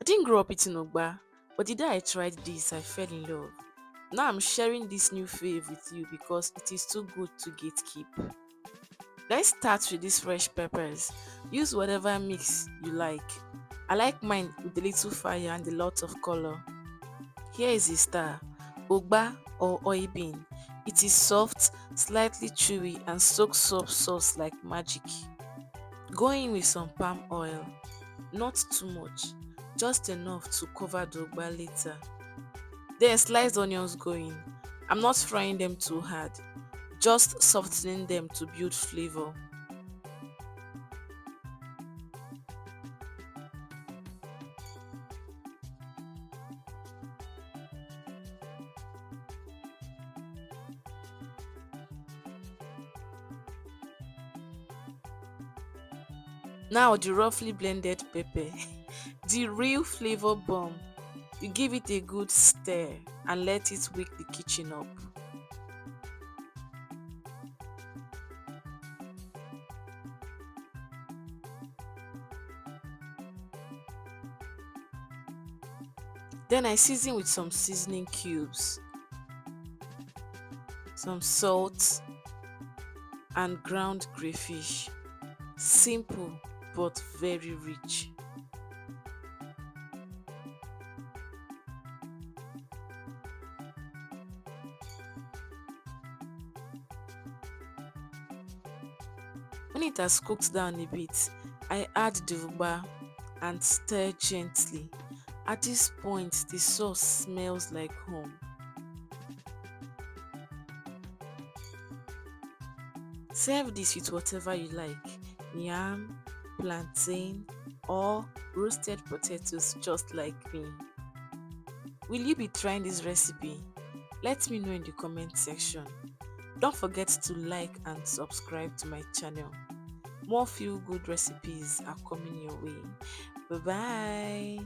I didn't grow up eating Ugba, but the day I tried this, I fell in love. Now I'm sharing this new fave with you because it is too good to gatekeep. Let's start with these fresh peppers. Use whatever mix you like. I like mine with a little fire and a lot of color. Here is the star, Ugba or oil. It is soft, slightly chewy and soaks up sauce like magic. Go in with some palm oil, not too much, just enough to cover the Ugba later. Then sliced onions go in. I'm not frying them too hard, just softening them to build flavor. Now the roughly blended pepper, the real flavor bomb. You give it a good stir and let it wake the kitchen up. Then I season with some seasoning cubes, some salt and ground crayfish. Simple but very rich. When it has cooked down a bit, I add the ugba and stir gently. At this point, the sauce smells like home. Serve this with whatever you like, yam, plantain, or roasted potatoes just like me. Will you be trying this recipe? Let me know in the comment section. Don't forget to like and subscribe to my channel. More feel good recipes are coming your way. Bye bye.